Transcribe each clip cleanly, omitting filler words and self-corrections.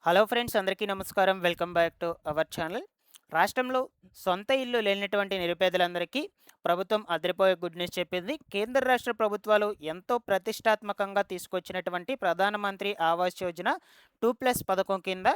Hello friends, అందరికీ నమస్కారం. Welcome back to our channel. రాష్ట్రంలో సొంత ఇల్లు లేనటువంటి నిరుపేదలందరికీ ప్రభుత్వం అదిరిపోయే గుడ్ న్యూస్ చెప్పింది. కేంద్ర రాష్ట్ర ప్రభుత్వాలు ఎంతో ప్రతిష్టాత్మకంగా తీసుకొచ్చినటువంటి ప్రధానమంత్రి ఆవాస్ యోజన 2+ పథకం కింద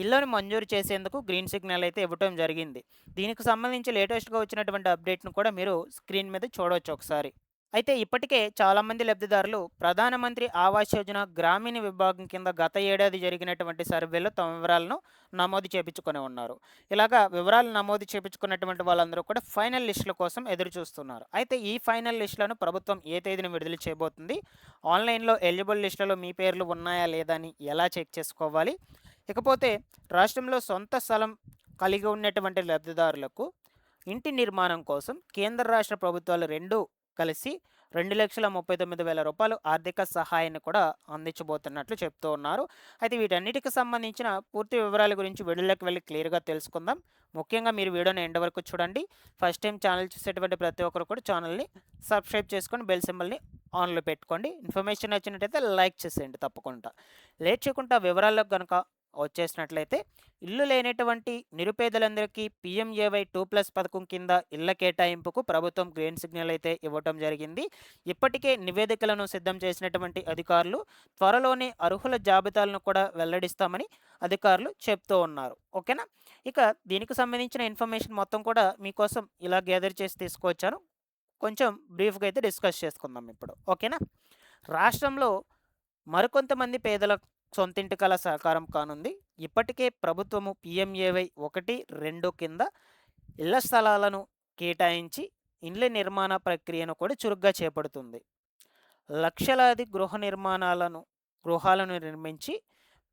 ఇళ్లను మంజూరు చేసేందుకు గ్రీన్ సిగ్నల్ అయితే ఇవ్వటం జరిగింది. దీనికి సంబంధించి లేటెస్ట్‌గా వచ్చినటువంటి అప్డేట్‌ను కూడా మీరు స్క్రీన్ మీద చూడవచ్చు ఒకసారి. అయితే ఇప్పటికే చాలామంది లబ్ధిదారులు ప్రధానమంత్రి ఆవాస్ యోజన గ్రామీణ విభాగం కింద గత ఏడాది జరిగినటువంటి సర్వేలో తమ వివరాలను నమోదు చేపించుకొని ఉన్నారు. ఇలాగా వివరాలు నమోదు చేపించుకున్నటువంటి వాళ్ళందరూ కూడా ఫైనల్ లిస్టుల కోసం ఎదురు చూస్తున్నారు. అయితే ఈ ఫైనల్ లిస్టులను ప్రభుత్వం ఏ తేదీన విడుదల చేయబోతుంది, ఆన్లైన్లో ఎలిజిబుల్ లిస్టులో మీ పేర్లు ఉన్నాయా లేదా అని ఎలా చెక్ చేసుకోవాలి, ఇకపోతే రాష్ట్రంలో సొంత స్థలం కలిగి ఉన్నటువంటి లబ్ధిదారులకు ఇంటి నిర్మాణం కోసం కేంద్ర రాష్ట్ర ప్రభుత్వాలు రెండూ కలిసి రూ. 2,39,000 ఆర్థిక సహాయాన్ని కూడా అందించబోతున్నట్లు చెప్తూ ఉన్నారు. అయితే వీటన్నిటికి సంబంధించిన పూర్తి వివరాల గురించి వీడియోలోకి వెళ్ళి క్లియర్‌గా తెలుసుకుందాం. ముఖ్యంగా మీరు వీడియోని ఎండ్ వరకు చూడండి. ఫస్ట్ టైం ఛానల్ చూసేటువంటి ప్రతి ఒక్కరు కూడా ఛానల్‌ని సబ్స్క్రైబ్ చేసుకొని బెల్ సింబల్‌ని ఆన్‌లో పెట్టుకోండి. ఇన్ఫర్మేషన్ నచ్చినట్టయితే లైక్ చేసేయండి తప్పకుండా. లేట్ చేయకుండా వివరాల్లోకి గనుక వచ్చేసినట్లయితే, ఇల్లు లేనటువంటి నిరుపేదలందరికీ పీఎంఏవై 2+ పథకం కింద ఇళ్ల కేటాయింపుకు ప్రభుత్వం గ్రీన్ సిగ్నల్ అయితే ఇవ్వటం జరిగింది. ఇప్పటికే నివేదికలను సిద్ధం చేసినటువంటి అధికారులు త్వరలోనే అర్హుల జాబితాలను కూడా వెల్లడిస్తామని అధికారులు చెప్తూ ఉన్నారు. ఓకేనా? ఇక దీనికి సంబంధించిన ఇన్ఫర్మేషన్ మొత్తం కూడా మీకోసం ఇలా గ్యాదర్ చేసి తీసుకొచ్చాను. కొంచెం బ్రీఫ్‌గా అయితే డిస్కస్ చేసుకుందాం ఇప్పుడు. ఓకేనా? రాష్ట్రంలో మరికొంతమంది పేదల సొంతింటి కల సాకారం కానుంది. ఇప్పటికే ప్రభుత్వము పీఎంఏవై 1, 2 కింద ఇళ్ల స్థలాలను కేటాయించి ఇండ్ల నిర్మాణ ప్రక్రియను కూడా చురుగ్గా చేపడుతుంది. లక్షలాది గృహాలను నిర్మించి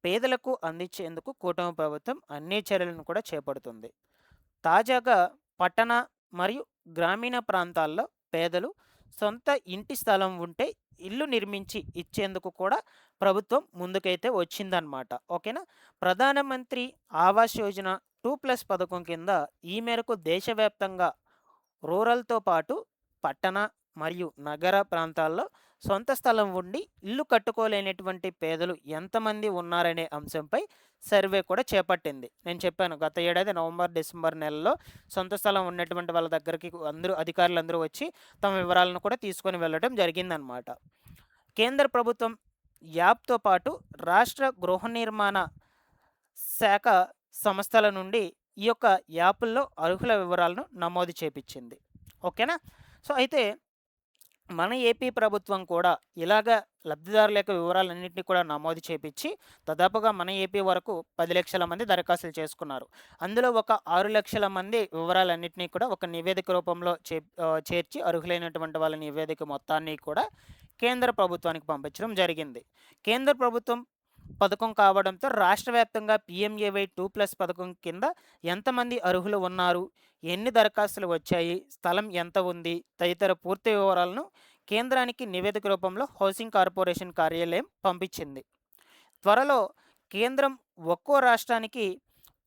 పేదలకు అందించేందుకు కూటమి ప్రభుత్వం అన్ని చర్యలను కూడా చేపడుతుంది. తాజాగా పట్టణ మరియు గ్రామీణ ప్రాంతాల్లో పేదలు సొంత ఇంటి స్థలం ఉంటే ఇల్లు నిర్మించి ఇచ్చేందుకు కూడా ప్రభుత్వం ముందుకైతే వచ్చిందనమాట. ఓకేనా? ప్రధానమంత్రి ఆవాస్ యోజన 2+ పథకం కింద ఈ మేరకు దేశవ్యాప్తంగా రూరల్‌తో పాటు పట్టణ మరియు నగర ప్రాంతాల్లో సొంత స్థలం ఉండి ఇల్లు కట్టుకోలేనటువంటి పేదలు ఎంతమంది ఉన్నారనే అంశంపై సర్వే కూడా చేపట్టింది. నేను చెప్పాను గత ఏడాది నవంబర్, డిసెంబర్ నెలలో సొంత స్థలం ఉన్నటువంటి వాళ్ళ దగ్గరికి అధికారులందరూ వచ్చి తమ వివరాలను కూడా తీసుకొని వెళ్ళడం జరిగిందనమాట. కేంద్ర ప్రభుత్వం యాప్‌తో పాటు రాష్ట్ర గృహ నిర్మాణ శాఖ సంస్థల నుండి ఈ యొక్క యాపుల్లో అర్హుల వివరాలను నమోదు చేపిచ్చింది. ఓకేనా? సో, అయితే మన ఏపీ ప్రభుత్వం కూడా ఇలాగ లబ్ధిదారుల యొక్క వివరాలన్నింటినీ కూడా నమోదు చేపిచ్చి దాదాపుగా మన ఏపీ వరకు 10,00,000 మంది దరఖాస్తులు చేసుకున్నారు. అందులో ఒక 6,00,000 మంది వివరాలన్నింటినీ కూడా ఒక నివేదిక రూపంలో చేర్చి అర్హులైనటువంటి వాళ్ళ నివేదిక మొత్తాన్ని కూడా కేంద్ర ప్రభుత్వానికి పంపించడం జరిగింది. కేంద్ర ప్రభుత్వం పథకం కావడంతో రాష్ట్ర వ్యాప్తంగా పీఎంఏవై 2+ పథకం కింద ఎంతమంది అర్హులు ఉన్నారు, ఎన్ని దరఖాస్తులు వచ్చాయి, స్థలం ఎంత ఉంది తదితర పూర్తి వివరాలను కేంద్రానికి నివేదిక రూపంలో హౌసింగ్ కార్పొరేషన్ కార్యాలయం పంపించింది. త్వరలో కేంద్రం ఒక్కో రాష్ట్రానికి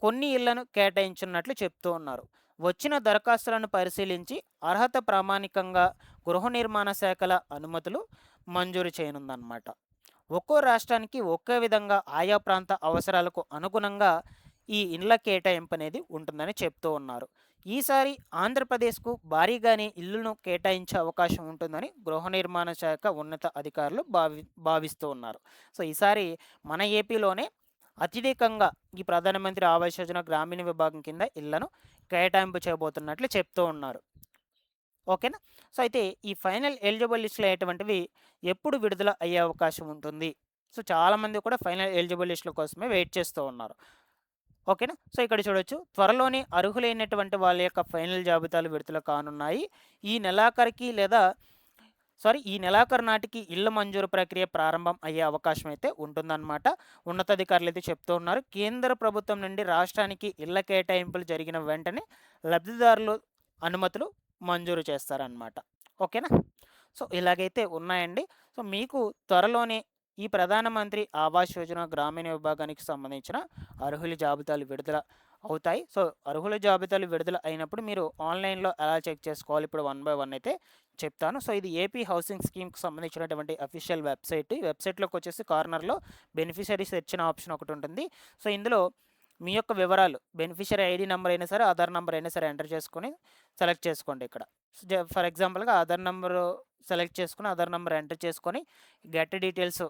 కొన్ని ఇళ్లను కేటాయించున్నట్లు చెప్తూ ఉన్నారు. వచ్చిన దరఖాస్తులను పరిశీలించి అర్హత ప్రామాణికంగా గృహ నిర్మాణ శాఖల అనుమతులు మంజూరు చేయనుందన్నమాట. ఒక్కో రాష్ట్రానికి ఒకే విధంగా ఆయా ప్రాంత అవసరాలకు అనుగుణంగా ఈ ఇండ్ల కేటాయింపు అనేది ఉంటుందని చెప్తూ ఉన్నారు. ఈసారి ఆంధ్రప్రదేశ్కు భారీగానే ఇళ్లను కేటాయించే అవకాశం ఉంటుందని గృహ నిర్మాణ శాఖ ఉన్నత అధికారులు భావిస్తూ ఉన్నారు. సో, ఈసారి మన ఏపీలోనే అత్యధికంగా ఈ ప్రధానమంత్రి ఆవాస్ యోజన గ్రామీణ విభాగం కింద ఇళ్లను కేటాయింపు చేయబోతున్నట్లు చెప్తూ ఉన్నారు. ఓకేనా? సో, అయితే ఈ ఫైనల్ ఎలిజిబుల్ లిస్టులు అయ్యేటువంటివి ఎప్పుడు విడుదల అయ్యే అవకాశం ఉంటుంది? సో, చాలామంది కూడా ఫైనల్ ఎలిజిబుల్ లిస్టుల కోసమే వెయిట్ చేస్తూ ఉన్నారు. ఓకేనా? సో, ఇక్కడ చూడొచ్చు, త్వరలోనే అర్హులైనటువంటి వాళ్ళ యొక్క ఫైనల్ జాబితాలు విడుదల కానున్నాయి. ఈ నెలాఖరికి ఈ నెలాఖరు నాటికి ఇళ్ల మంజూరు ప్రక్రియ ప్రారంభం అయ్యే అవకాశం అయితే ఉంటుందన్నమాట. ఉన్నతాధికారులు అయితే చెప్తూ ఉన్నారు. కేంద్ర ప్రభుత్వం నుండి రాష్ట్రానికి ఇళ్ల కేటాయింపులు జరిగిన వెంటనే లబ్ధిదారులు అనుమతులు మంజూరు చేస్తారనమాట. ఓకేనా? సో, ఇలాగైతే ఉన్నాయండి. సో, మీకు త్వరలోనే ఈ ప్రధానమంత్రి ఆవాస్ యోజన గ్రామీణ విభాగానికి సంబంధించిన అర్హుల జాబితాలు విడుదల అవుతాయి. సో, అర్హుల జాబితాలు విడుదల అయినప్పుడు మీరు ఆన్‌లైన్‌లో ఎలా చెక్ చేసుకోవాలి ఇప్పుడు వన్ బై వన్ అయితే చెప్తాను. సో, ఇది ఏపీ హౌసింగ్ స్కీమ్‌కి సంబంధించినటువంటి అఫీషియల్ వెబ్‌సైట్. ఈ వెబ్‌సైట్‌లోకొచ్చేసి కార్నర్‌లో బెనిఫిషరీ సెర్చ్ అనే ఆప్షన్ ఒకటుంటుంది. సో, ఇందులో మీ యొక్క వివరాలు బెనిఫిషరీ ఐడీ నంబర్ అయినా సరే, ఆధార్ నంబర్ అయినా సరే ఎంటర్ చేసుకొని సెలెక్ట్ చేసుకోండి ఇక్కడ. ఫర్ ఎగ్జాంపుల్‌గా ఆధార్ నంబరు సెలెక్ట్ చేసుకొని, ఆధార్ నంబర్ ఎంటర్ చేసుకొని, గెట్ డీటెయిల్స్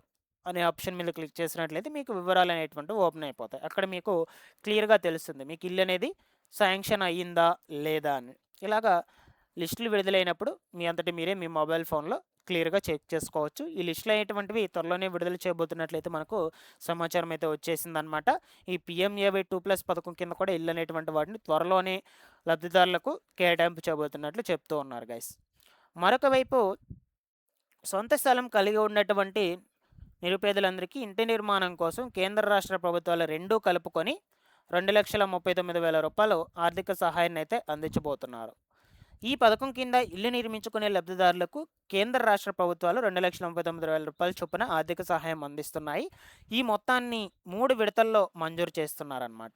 అనే ఆప్షన్ మీద క్లిక్ చేసినట్లయితే మీకు వివరాలు అనేటువంటివి ఓపెన్ అయిపోతాయి. అక్కడ మీకు క్లియర్‌గా తెలుస్తుంది. మీకు ఇల్లు అనేది శాంక్షన్ అయ్యిందా? లేదా? అని. ఇలాగా లిస్టులు విడుదలైనప్పుడు మీ అంతట మీరే మీ మొబైల్ ఫోన్‌లో క్లియర్‌గా చెక్ చేసుకోవచ్చు. ఈ లిస్టులు అనేటువంటివి త్వరలోనే విడుదల చేయబోతున్నట్లయితే మనకు సమాచారం అయితే వచ్చేసిందనమాట. ఈ పీఎంఏవై 2+ పథకం కింద కూడా ఇల్లు అనేటువంటి వాటిని త్వరలోనే లబ్ధిదారులకు కేటాయింపు చేయబోతున్నట్లు చెప్తూ ఉన్నారు గైస్. మరొక వైపు సొంత స్థలం కలిగి ఉన్నటువంటి నిరుపేదలందరికీ ఇంటి నిర్మాణం కోసం కేంద్ర రాష్ట్ర ప్రభుత్వాలు రెండూ కలుపుకొని రూ. 2,39,000 ఆర్థిక సహాయాన్ని అయితే అందించబోతున్నారు. ఈ పథకం కింద ఇల్లు నిర్మించుకునే లబ్ధిదారులకు కేంద్ర రాష్ట్ర ప్రభుత్వాలు రూ. 2,39,000 చొప్పున ఆర్థిక సహాయం అందిస్తున్నాయి. ఈ మొత్తాన్ని 3 విడతల్లో మంజూరు చేస్తున్నారన్నమాట.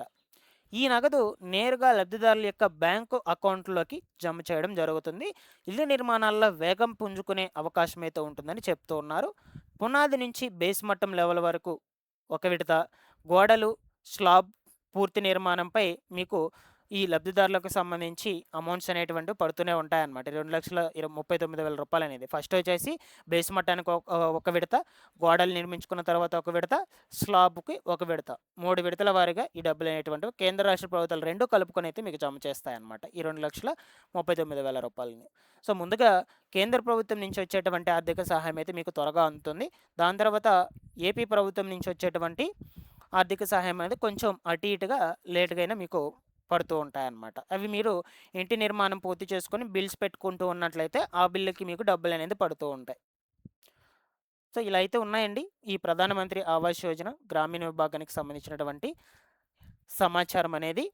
ఈ నగదు నేరుగా లబ్ధిదారుల యొక్క బ్యాంకు అకౌంట్లోకి జమ చేయడం జరుగుతుంది. ఇల్లు నిర్మాణాల్లో వేగం పుంజుకునే అవకాశం అయితే ఉంటుందని చెప్తూ ఉన్నారు. పునాది నుంచి బేస్ మట్టం లెవెల్ వరకు ఒక విడత, గోడలు, స్లాబ్ పూర్తి నిర్మాణంపై మీకు ఈ లబ్ధిదారులకు సంబంధించి అమౌంట్స్ అనేటువంటివి పడుతూనే ఉంటాయన్నమాట. రూ. 2,39,000 అనేది. ఫస్ట్ వచ్చేసి బేస్ మట్టానికి ఒక విడత, గోడలు నిర్మించుకున్న తర్వాత ఒక విడత, స్లాబ్‌కి ఒక విడత. 3 విడతల వారీగా ఈ డబ్బులు అనేటువంటివి కేంద్ర రాష్ట్ర ప్రభుత్వాలు 2 కలుపుకొని అయితే మీకు జమ చేస్తాయన్నమాట. ఈ రూ. 2,39,000. సో, ముందుగా కేంద్ర ప్రభుత్వం నుంచి వచ్చేటువంటి ఆర్థిక సహాయం అయితే మీకు త్వరగా అందుతుంది. దాని తర్వాత ఏపీ ప్రభుత్వం నుంచి వచ్చేటువంటి ఆర్థిక సహాయం అనేది కొంచెం అటు ఇటుగా లేట్‌గా అయినా మీకు పడుతూ ఉంటాయన్నమాట. అవి మీరు ఇంటి నిర్మాణం పూర్తి చేసుకొని బిల్స్ పెట్టుకుంటూ ఉన్నట్లయితే ఆ బిల్లుకి మీకు డబ్బులనేది పడుతూ ఉంటాయి. సో, ఇలా అయితే ఉన్నాయండి ఈ ప్రధానమంత్రి ఆవాస్ యోజన గ్రామీణ విభాగానికి సంబంధించినటువంటి సమాచారం అనేది.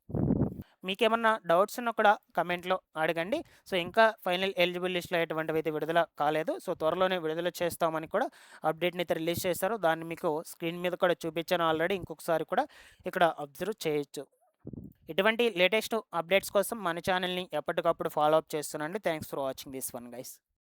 మీకేమన్నా డౌట్స్ ఉన్నా కూడా కమెంట్‌లో అడగండి. సో, ఇంకా ఫైనల్ ఎలిజిబుల్ లిస్ట్‌లో ఎటువంటివైతే విడుదల కాలేదు. సో, త్వరలోనే విడుదల చేస్తామని కూడా అప్డేట్‌ని అయితే రిలీజ్ చేశారు. దాన్ని మీకు స్క్రీన్ మీద కూడా చూపించాను ఆల్రెడీ. ఇంకొకసారి కూడా ఇక్కడ అబ్జర్వ్ చేయొచ్చు. ఇటువంటి లేటెస్ట్ అప్డేట్స్ కోసం మన ఛానల్‌ని ఎప్పటికప్పుడు ఫాలో అప్ చేస్తుండండి. Thanks for watching this one guys.